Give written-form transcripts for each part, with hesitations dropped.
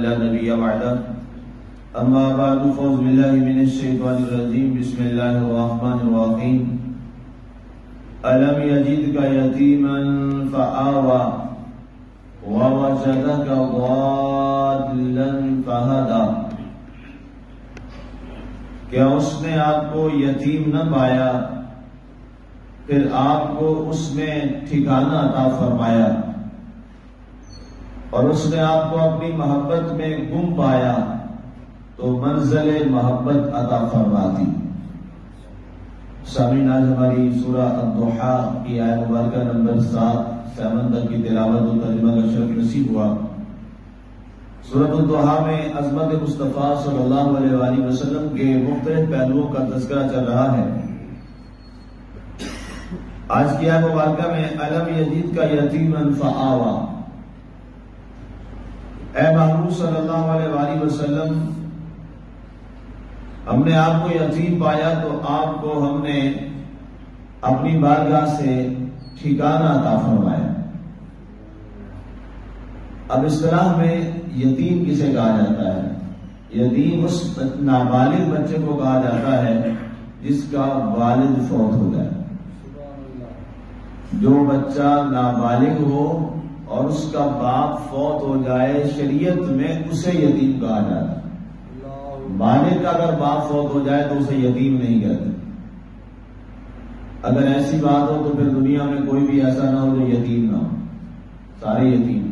لا نبي بعده أما بعد فأعوذ بالله من الشيطان الرجيم بسم الله الرحمن الرحيم ألم يجدك يتيما فآوى ووجدك ضالا فهدى کیا اس نے آپ کو یتیم نہ پایا پھر آپ کو اس میں ٹھکانہ عطا فرمایا اور اس نے آپ کو اپنی محبت میں گم پایا تو منزل محبت عطا فرما دی۔ سامعین، آج ہماری سورہ الضحیٰ کی آیت مبارکہ نمبر 7 تک کی تلاوت و ترجمہ کا شرف نصیب ہوا۔ سورۃ الضحیٰ میں عظمت مصطفیٰ صلی اللہ علیہ وآلہ وسلم کے مختلف پہلوؤں کا تذکرہ چل رہا ہے۔ آج کی آیت مبارکہ میں الم یجدک یتیما فآوی، اے محبوب صلی اللہ علیہ وآلہ وسلم، ہم نے آپ کو یتیم پایا تو آپ کو ہم نے اپنی بارگاہ سے ٹھکانہ عطا فرمایا۔ اب اصطلاح میں یتیم کسے کہا جاتا ہے؟ یتیم اس نابالغ بچے کو کہا جاتا ہے جس کا والد فوت ہو جائے۔ جو بچہ نابالغ ہو اور اس کا باپ فوت ہو جائے، شریعت میں اسے یتیم کہا جاتا ہے۔ بالغ کا اگر باپ فوت ہو جائے تو اسے یتیم نہیں کہتے۔ اگر ایسی بات ہو تو پھر دنیا میں کوئی بھی ایسا نہ ہو جو یتیم نہ ہو، سارے یتیم۔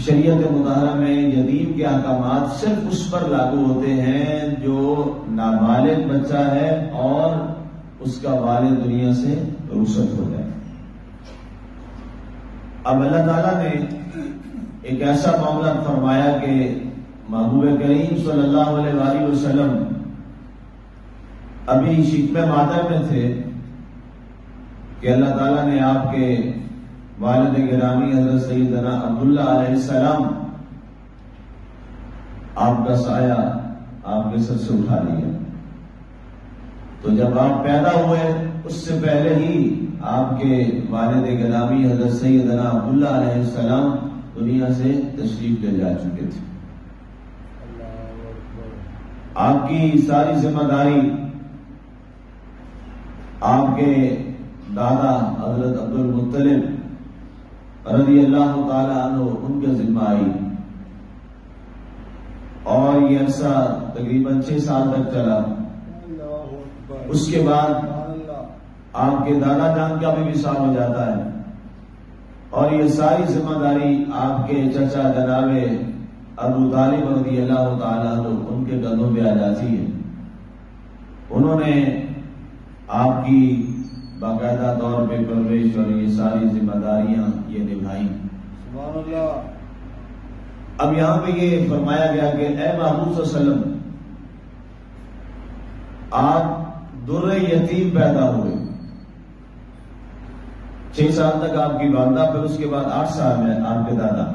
شریعت مطہرہ میں یتیم کے احکامات صرف اس پر لاگو ہوتے ہیں جو نابالغ بچہ ہے اور اس کا والد دنیا سے رخصت ہو جائے۔ اب اللہ تعالیٰ نے ایک ایسا معاملہ فرمایا کہ محبوب کریم صلی اللہ علیہ وآلہ وسلم ابھی شکم مادر میں تھے کہ اللہ تعالیٰ نے آپ کے والد گرامی حضرت سیدنا عبداللہ علیہ السلام آپ کا سایہ آپ کے سر سے اٹھا لیا۔ تو جب آپ پیدا ہوئے اس سے پہلے ہی آپ کے والد گرامی حضرت سیدنا عبداللہ علیہ السلام دنیا سے تشریف لے جا چکے تھے۔ آپ کی ساری ذمہ داری آپ کے دادا حضرت عبد المطلب رضی اللہ تعالی عنہ ان کے ذمہ آئی، اور یہ عرصہ تقریباً 6 سال تک چلا۔ اس کے بعد آپ کے دادا جان کا بھی وصال ہو جاتا ہے، اور یہ ساری ذمہ داری آپ کے چچا جناب ابو طالب رضی اللہ تعالیٰ عنہ ان کے کندھوں پہ آ جاتی ہے۔ انہوں نے آپ کی باقاعدہ طور پہ پرورش اور یہ ساری ذمہ داریاں یہ نبھائیں۔ سبحان اللہ۔ اب یہاں پہ یہ فرمایا گیا کہ اے محبوب صلی اللہ علیہ وسلم، آپ در یتیم پیدا ہوئے۔ 6 سال تک آپ کی والدہ، پھر اس کے بعد 8 سال میں آپ کے دادا۔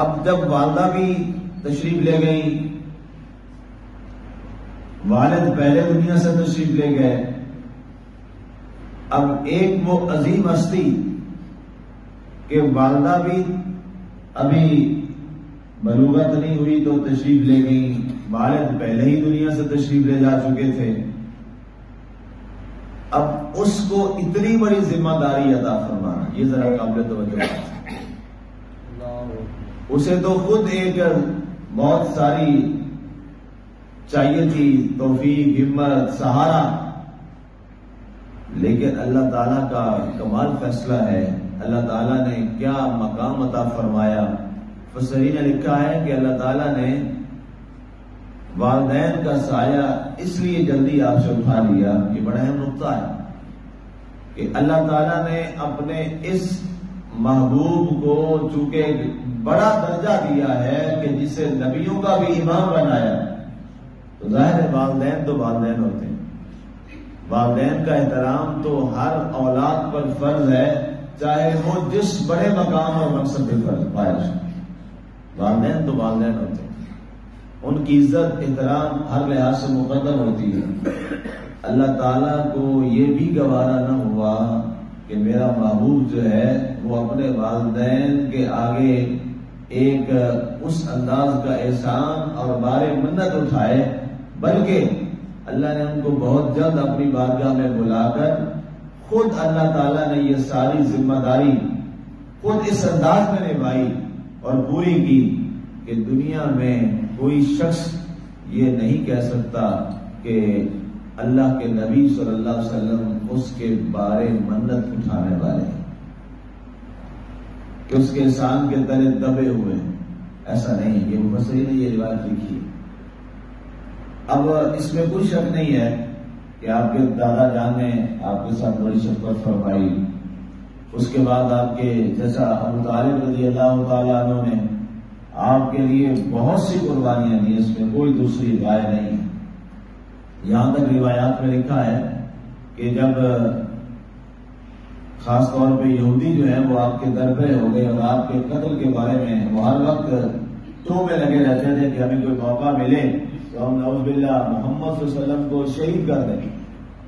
اب جب والدہ بھی تشریف لے گئی، والد پہلے دنیا سے تشریف لے گئے، اب ایک وہ عظیم ہستی کہ والدہ بھی ابھی بلوغت نہیں ہوئی تو تشریف لے گئی، والد پہلے ہی دنیا سے تشریف لے جا چکے تھے۔ اب اس کو اتنی بڑی ذمہ داری عطا فرمانا، یہ ذرا قابل توجہ ہے۔ اسے تو خود ایک بہت ساری چاہیے تھی، توفیق، ہمت، سہارا، لیکن اللہ تعالیٰ کا کمال فیصلہ ہے۔ اللہ تعالیٰ نے کیا مقام عطا فرمایا۔ مفسرین نے لکھا ہے کہ اللہ تعالیٰ نے والدین کا سایہ اس لیے جلدی آپ سے اٹھا لیا، یہ بڑا اہم نقطہ ہے کہ اللہ تعالیٰ نے اپنے اس محبوب کو چونکہ بڑا درجہ دیا ہے کہ جسے نبیوں کا بھی امام بنایا، تو ظاہر ہے والدین تو والدین ہوتے ہیں۔ والدین کا احترام تو ہر اولاد پر فرض ہے، چاہے وہ جس بڑے مقام اور منصب پہ فائز ہو۔ والدین تو والدین ہوتے ہیں، ان کی عزت احترام ہر لحاظ سے مقدم ہوتی ہے۔ اللہ تعالیٰ کو یہ بھی گوارا نہ ہوا کہ میرا محبوب جو ہے وہ اپنے والدین کے آگے ایک اس انداز کا احسان اور بار منت اٹھائے، بلکہ اللہ نے ان کو بہت جلد اپنی بارگاہ میں بلا کر خود اللہ تعالیٰ نے یہ ساری ذمہ داری خود اس انداز میں نبھائی اور پوری کی کہ دنیا میں کوئی شخص یہ نہیں کہہ سکتا کہ اللہ کے نبی صلی اللہ علیہ وسلم اس کے بارے منت اٹھانے والے ہیں، کہ اس کے احسان کے تلے دبے ہوئے ہیں، ایسا نہیں ہے۔ یہ مفسرین نے یہ روایت لکھی ہے۔ اب اس میں کوئی شک نہیں ہے کہ آپ کے دادا جان نے آپ کے ساتھ بڑی شفقت فرمائی، اس کے بعد آپ کے جیسا ابو طالب رضی اللہ تعالیٰ عنہ نے آپ کے لیے بہت سی قربانیاں دی، اس میں کوئی دوسری رائے نہیں۔ یہاں تک روایات میں لکھا ہے کہ جب خاص طور پہ یہودی جو ہیں وہ آپ کے در پہ ہو گئے اور آپ کے قتل کے بارے میں وہ ہر وقت تو میں لگے رہتے تھے کہ ہمیں کوئی موقع ملے تو ہم نعوذ باللہ محمد صلی اللہ علیہ وسلم کو شہید کر دیں،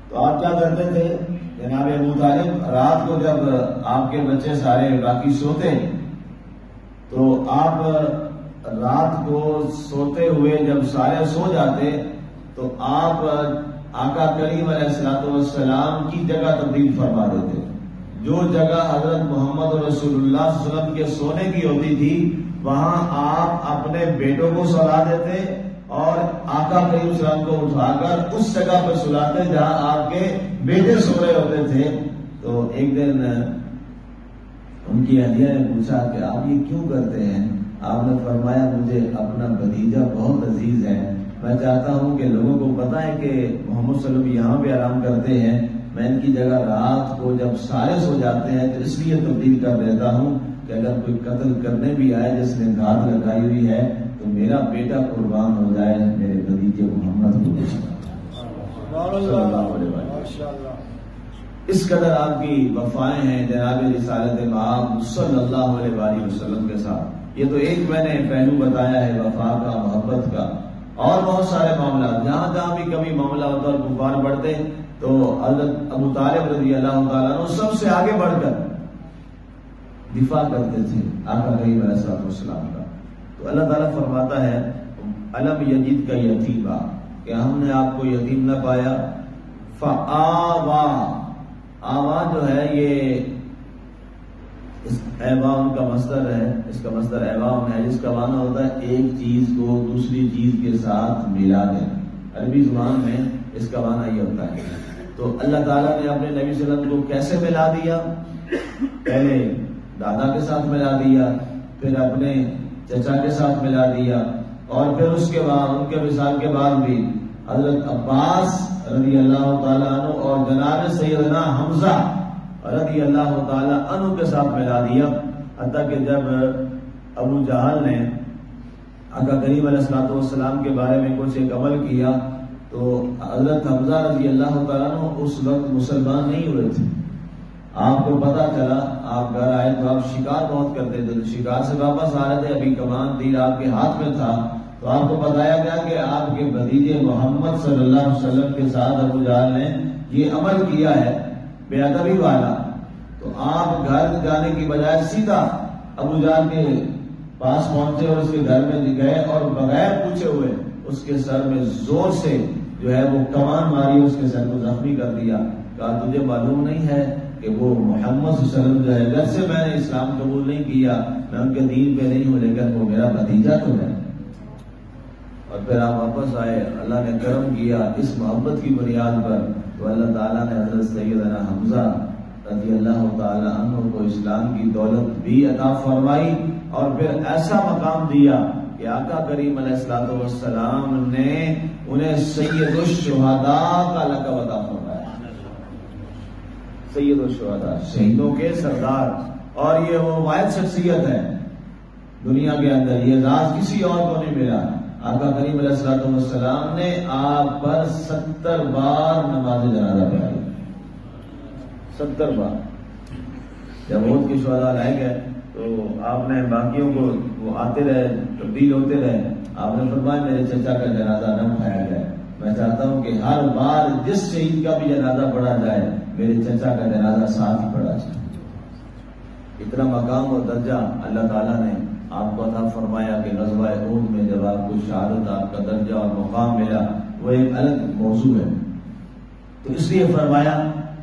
تو آپ کیا کرتے تھے؟ جناب ابو طالب رات کو جب آپ کے بچے سارے باقی سوتے تو آپ رات کو سوتے ہوئے جب سارے سو جاتے تو آپ آقا کریم علیہ الصلوۃ والسلام کی جگہ تبدیل فرما دیتے۔ جو جگہ حضرت محمد رسول اللہ صلی اللہ علیہ وسلم کے سونے کی ہوتی تھی وہاں آپ اپنے بیٹوں کو سلا دیتے اور آقا کریم صلی اللہ علیہ وسلم کو اٹھا کر اس جگہ پر سلاتے جہاں آپ کے بیٹے سو رہے ہوتے تھے۔ تو ایک دن ان کی اہلیہ نے پوچھا کہ آپ یہ کیوں کرتے ہیں؟ آپ نے فرمایا مجھے اپنا بھتیجا بہت عزیز ہے، میں چاہتا ہوں کہ لوگوں کو پتا ہے کہ محمد صلی اللہ علیہ وسلم یہاں پہ آرام کرتے ہیں، میں ان کی جگہ رات کو جب سارے سو جاتے ہیں تو اس لیے تبدیل کر دیتا ہوں کہ اگر کوئی قتل کرنے بھی آئے جس نے گھات لگائی ہوئی ہے تو میرا بیٹا قربان ہو جائے میرے بھتیجے محمد کو صلی اللہ علیہ وسلم۔ اس قدر آپ کی وفائیں ہیں جناب رسالت مآب صلی اللہ علیہ وآلہ وسلم کے ساتھ۔ یہ تو ایک میں نے پہلو بتایا ہے وفا کا، محبت کا، اور بہت سارے معاملات جہاں جہاں بھی کبھی معاملہ ہوتا اور کفار بڑھتے تو حضرت ابو طالب رضی اللہ تعالیٰ عنہ سب سے آگے بڑھ کر دفاع کرتے تھے آقا کریم علیہ الصلوۃ والسلام کا۔ تو اللہ تعالیٰ فرماتا ہے الم یجد کا یتیما، کہ ہم نے آپ کو یتیم نہ پایا، فآوا، آوا جو ہے یہ ایوان کا مصدر ہے، اس کا مصدر ایوان ہے جس کا معنی ہوتا ہے ایک چیز کو دوسری چیز کے ساتھ ملا دینا۔ عربی زبان میں اس کا معنی یہ ہوتا ہے۔ تو اللہ تعالیٰ نے اپنے نبی صلی اللہ علیہ وسلم کو کیسے ملا دیا؟ پہلے دادا کے ساتھ ملا دیا، پھر اپنے چچا کے ساتھ ملا دیا، اور پھر اس کے بعد ان کے وصال کے بعد بھی حضرت عباس رضی اللہ تعالیٰ عنہ اور جناب سیدنا حمزہ رضی اللہ تعالیٰ عنہ کے ساتھ ملا دیا، حتیٰ کہ جب ابو جہل نے آقا کریم علیہ الصلوۃ والسلام کے بارے میں کچھ ایک عمل کیا تو حضرت حمزہ رضی اللہ تعالیٰ عنہ اس وقت مسلمان نہیں ہوئے تھے۔ آپ کو پتا چلا، آپ گھر آئے تو آپ شکار بہت کرتے تھے، شکار سے واپس آ رہے تھے، ابھی کمان تیر آپ کے ہاتھ میں تھا، تو آپ کو بتایا گیا کہ آپ کے بھتیجے محمد صلی اللہ علیہ وسلم کے ساتھ ابو جہل نے یہ عمل کیا ہے بے ادبی والا۔ تو آپ گھر جانے کی بجائے سیدھا ابو جہل کے پاس پہنچے اور اس کے گھر میں گئے اور بغیر پوچھے ہوئے اس کے سر میں زور سے جو ہے وہ کمان ماری، اس کے سر کو زخمی کر دیا۔ کہا تجھے معلوم نہیں ہے کہ وہ محمد صلی اللہ علیہ وسلم جو ہے گھر سے میں نے اسلام قبول نہیں کیا، میں ان کے دین پہ نہیں ہوں، لیکن وہ میرا بھتیجا تو ہے۔ اور پھر آپ واپس آئے، اللہ نے کرم کیا اس محبت کی بنیاد پر، تو اللہ تعالیٰ نے حضرت سیدنا حمزہ رضی اللہ تعالیٰ عنہ کو اسلام کی دولت بھی عطا فرمائی، اور پھر ایسا مقام دیا کہ آقا کریم علیہ الصلوۃ والسلام نے انہیں سید الشہداء کا لقب عطا فرمایا، سید الشہداء، شہیدوں کے سردار۔ اور یہ وہ واحد شخصیت ہے دنیا کے اندر، یہ راز کسی اور کو نہیں ملا۔ آقا کریم علیہ الصلوۃ والسلام نے آپ پر 70 بار نماز جنازہ پڑھائی، 70 بار۔ جب احد کے شہداء لائے گئے تو آپ نے باقیوں کو، وہ آتے رہے، تبدیل ہوتے رہے، آپ نے فرمایا میرے چچا کا جنازہ نہ اٹھایا جائے، میں چاہتا ہوں کہ ہر بار جس شہید کا بھی جنازہ پڑھا جائے میرے چچا کا جنازہ ساتھ ہی پڑا چاہے. اتنا مقام اور درجہ اللہ تعالیٰ نے آپ کو عطا فرمایا کہ غزوہ احد میں جب آپ کو شہادت، آپ کا درجہ اور مقام ملا، وہ ایک الگ موضوع ہے. تو اس لیے فرمایا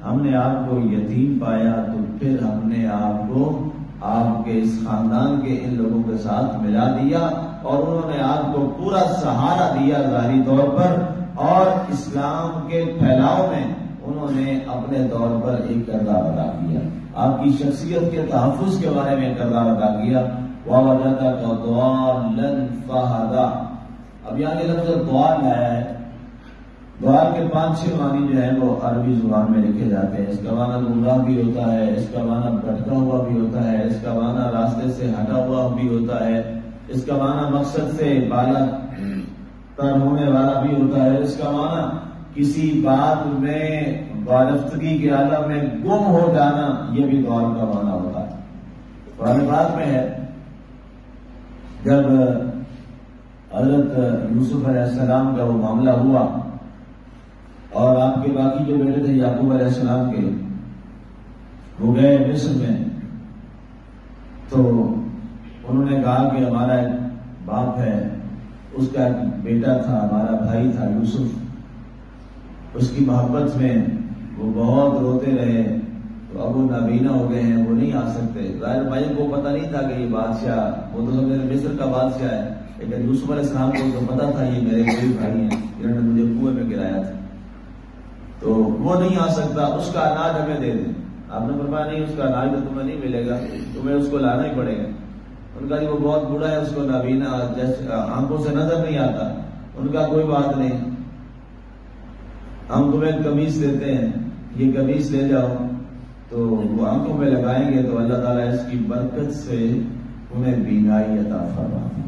ہم نے آپ کو یتیم پایا تو پھر ہم نے آپ کو آپ کے اس خاندان کے ان لوگوں کے ساتھ ملا دیا، اور انہوں نے آپ کو پورا سہارا دیا ظاہری طور پر، اور اسلام کے پھیلاؤ میں انہوں نے اپنے طور پر ایک کردار ادا کیا، آپ کی شخصیت کے تحفظ کے بارے میں کردار ادا کیا. وَوَجَدَكَ ضَالًّا فَهَدَىٰ. اب یہاں یہ لفظ ضال آیا ہے. ضال کے 5-6 معنی جو ہے وہ عربی زبان میں لکھے جاتے ہیں. اس کا معنی گمراہ بھی ہوتا ہے، اس کا معنی بھٹکا ہوا بھی ہوتا ہے، اس کا معنی راستے سے ہٹا ہوا بھی ہوتا ہے، اس کا معنی مقصد سے بالا تر ہونے والا بھی ہوتا ہے، اس کا معنی کسی بات میں وارفتگی کے عالم میں گم ہو جانا، یہ بھی ضال کا معنی ہوتا ہے. قرآن پاک میں ہے جب حضرت یوسف علیہ السلام کا وہ معاملہ ہوا اور آپ کے باقی جو بیٹے تھے یعقوب علیہ السلام کے، وہ گئے مصر میں، تو انہوں نے کہا کہ ہمارا ایک باپ ہے، اس کا ایک بیٹا تھا، ہمارا بھائی تھا یوسف، اس کی محبت میں وہ بہت روتے رہے، تو اب وہ نابینا ہو گئے ہیں، وہ نہیں آ سکتے. ظاہر بھائی کو پتہ نہیں تھا کہ یہ بادشاہ، وہ تو میرے مصر کا بادشاہ ہے، لیکن یوسف علیہ السلام کو تو پتا تھا یہ میرے کوئی بھائی ہیں جنہوں نے مجھے کنویں میں گرایا تھا، تو وہ نہیں آ سکتا، اس کا اناج ہمیں دے دیں. آپ نے فرمایا نہیں، اس کا اناج تو تمہیں نہیں ملے گا، تمہیں اس کو لانا ہی پڑے گا. ان کا وہ بہت بوڑھا ہے، اس کو نابینا جیسے آنکھوں سے نظر نہیں آتا. ان کا کوئی بات نہیں، ہم تمہیں قمیص دیتے ہیں، یہ قمیص لے جاؤ، تو وہ آنکھوں میں لگائیں گے تو اللہ تعالیٰ اس کی برکت سے انہیں بینائی عطا فرمائے.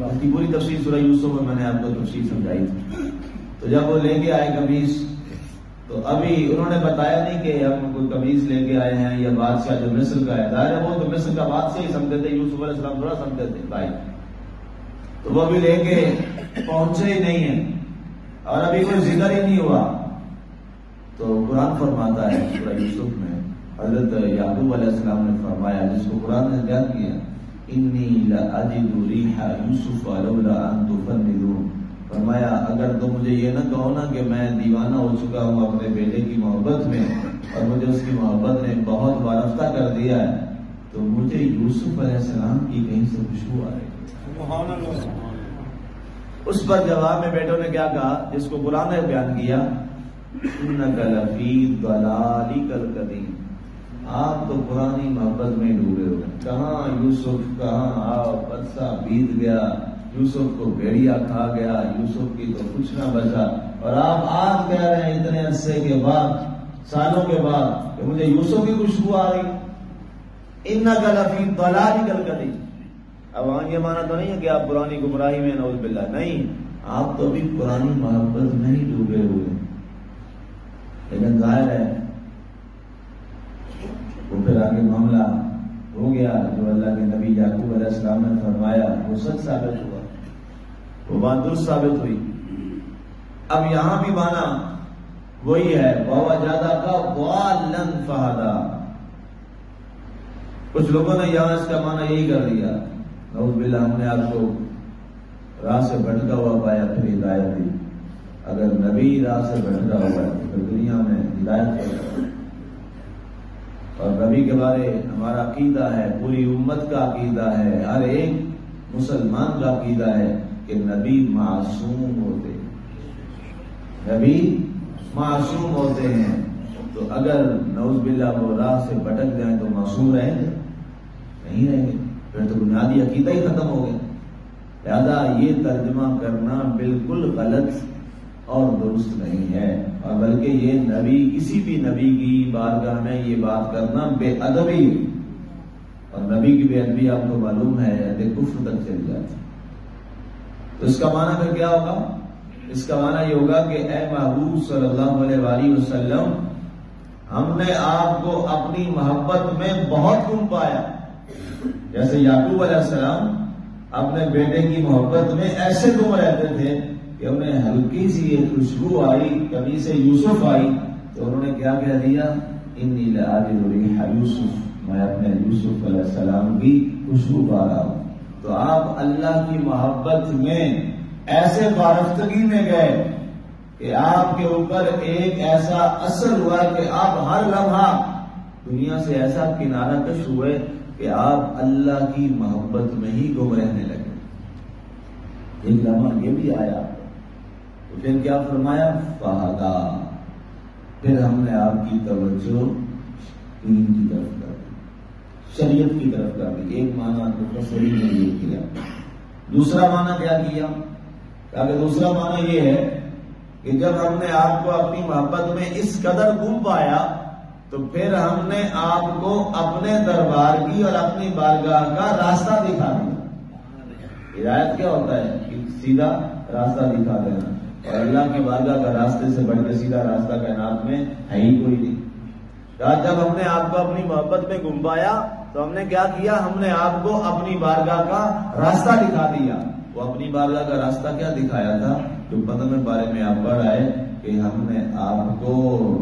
اس کی پوری تفصیل سورہ یوسف میں نے آپ کو تفصیل سمجھائی تھی. تو جب وہ لے کے آئے قمیص، تو ابھی انہوں نے بتایا نہیں کہ ہم کوئی قمیص لے کے آئے ہیں یا بادشاہ جو مصر کا ہے. ظاہر ہے وہ تو مصر کا بادشاہ ہی سمجھتے تھے، یوسف علیہ السلام تھوڑا سمجھتے تھے بھائی. تو وہ ابھی لے کے پہنچے ہی نہیں ہیں اور ابھی کوئی ذکر ہی نہیں ہوا. تو قرآن فرماتا ہے سورہ یوسف میں، حضرت یعقوب علیہ السلام نے فرمایا، جس کو قرآن نے بیان کیا، انی لأجد ریح یوسف لولا ان تفندون. فرمایا اگر تم مجھے یہ نہ کہو نا کہ میں دیوانہ ہو چکا ہوں اپنے بیٹے کی محبت میں، اور مجھے اس کی محبت نے بہت وارفتہ کر دیا ہے، تو مجھے یوسف علیہ السلام کی کہیں سے خوشبو آ رہی ہے. اس پر جواب میں بیٹوں نے کیا کہا، جس کو قرآن نے بیان کیا، انک لفی ضلالک القدیم. آپ تو پرانی محبت میں ڈوبے ہوئے. کہاں یوسف، کہاں آپ عرصہ بیت گیا، یوسف کو بھیڑیا کھا گیا، یوسف کی تو کچھ نہ بچا، اور آپ آج کہہ رہے ہیں اتنے عرصے کے بعد، سالوں کے بعد، کہ مجھے یوسف کی خوشبو آ رہی. انک لفی ضلالک القدیم. اب وہاں یہ معنی تو نہیں ہے کہ آپ پرانی گمراہی میں، نعوذ باللہ، نہیں، آپ تو بھی پرانی محبت میں ہی ڈوبے ہوئے. لیکن ظاہر ہے وہ پھر آگے معاملہ ہو گیا جو اللہ کے نبی یعقوب علیہ السلام نے فرمایا وہ سچ ثابت ہوا، وہ بات درست ثابت ہوئی. اب یہاں بھی معنی وہی ہے، وَوَجَدَكَ ضَالًّا فَهَدَىٰ. کچھ لوگوں نے یہاں اس کا معنی یہی کر دیا، نعوذ باللہ، ہم نے آپ کو راہ سے بھٹکا ہوا پایا پھر ہدایت دی. اگر نبی راہ سے بھٹکا ہوا ہے تو دنیا میں ہدایت ہے. اور نبی کے بارے ہمارا عقیدہ ہے، پوری امت کا عقیدہ ہے، ہر ایک مسلمان کا عقیدہ ہے کہ نبی معصوم ہوتے ہیں، نبی معصوم ہوتے ہیں. تو اگر نعوذ باللہ وہ راہ سے بھٹک جائیں تو معصوم رہیں گے؟ نہیں رہیں گے، پھر تو بنیادی عقیدہ ہی ختم ہو گیا. لہذا یہ ترجمہ کرنا بالکل غلط اور درست نہیں ہے، اور بلکہ یہ نبی، کسی بھی نبی کی بارگاہ میں یہ بات کرنا بے ادبی، اور نبی کی بے ادبی آپ کو معلوم ہے اہل کفر تک چل جاتی. تو اس کا معنی پھر کیا ہوگا؟ اس کا معنی یہ ہوگا کہ اے محبوب صلی اللہ علیہ وآلہ وسلم، ہم نے آپ کو اپنی محبت میں بہت گم پایا. جیسے یعقوب علیہ السلام اپنے بیٹے کی محبت میں ایسے گم رہتے تھے کہ انہیں ہلکی سی ایک خوشبو آئی، قمیص یوسف آئی تو انہوں نے کیا کہہ دیا؟ انی لاجد ریح یوسف، میں اپنے یوسف علیہ السلام کی خوشبو پا رہا ہوں۔ تو آپ اللہ کی محبت میں ایسے فارفتگی میں گئے کہ آپ کے اوپر ایک ایسا اثر ہوا کہ آپ ہر لمحہ دنیا سے ایسا کنارہ کش ہوئے کہ آپ اللہ کی محبت میں ہی گم رہنے لگے۔ ایک لمحہ یہ بھی آیا تو پھر کیا فرمایا؟ فہدا، پھر ہم نے آپ کی توجہ دین کی طرف کر دی، شریعت کی طرف کر دی۔ ایک معنی مفسرین نے یہ کیا۔ دوسرا معنی کیا کیا؟ کہ دوسرا معنی یہ ہے کہ جب ہم نے آپ کو اپنی محبت میں اس قدر گم پایا تو پھر ہم نے آپ کو اپنے دربار کی اور اپنی بارگاہ کا راستہ دکھا دیا۔ ہدایت کیا ہوتا ہے؟ کہ سیدھا راستہ دکھا دینا، اور اللہ کی بارگاہ کا راستے سے بڑھ کے سیدھا راستہ کائنات میں ہے ہی کوئی نہیں۔ جب ہم نے آپ کو اپنی محبت میں گم پایا تو ہم نے کیا کیا؟ ہم نے آپ کو اپنی بارگاہ کا راستہ دکھا دیا۔ وہ اپنی بارگاہ کا راستہ کیا دکھایا تھا؟ جو 15 پارے میں آپ پڑھ آئے کہ ہم نے آپ کو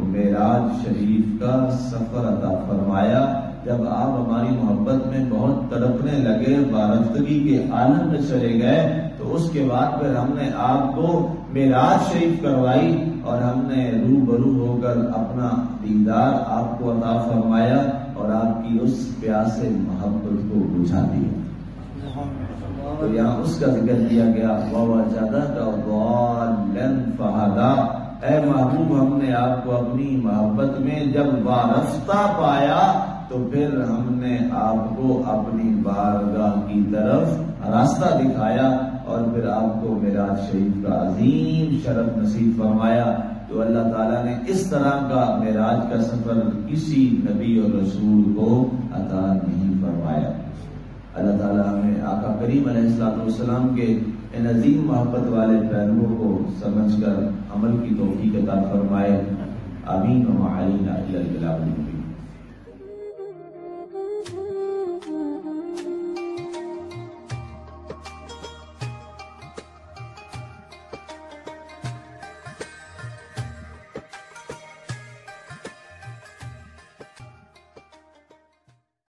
معراج شریف کا سفر عطا فرمایا۔ جب آپ ہماری محبت میں بہت تڑپنے لگے، وارفتگی کے عالم میں چلے گئے، تو اس کے بعد پھر ہم نے آپ کو معراج شریف کروائی اور ہم نے روبرو ہو کر اپنا دیدار آپ کو عطا فرمایا اور آپ کی اس پیاسے محبت کو بجھا دیا۔ تو یہاں اس کا ذکر کیا گیا، وَوَجَدَكَ ضَالًّا فَهَدَىٰ، اے محبوب ہم نے آپ کو اپنی محبت میں جب وارفتہ پایا تو پھر ہم نے آپ کو اپنی بارگاہ کی طرف راستہ دکھایا اور پھر آپ کو معراج شریف کا عظیم شرف نصیب فرمایا۔ تو اللہ تعالیٰ نے اس طرح کا معراج کا سفر کسی نبی اور رسول کو عطا نہیں فرمایا۔ اللہ تعالیٰ ہمیں آقا کریم علیہ السلام کے ان عظیم محبت والے پہلوؤں کو سمجھ کر عمل کی توفیق عطا فرمائے۔ آمین و علینا الی البلاغ۔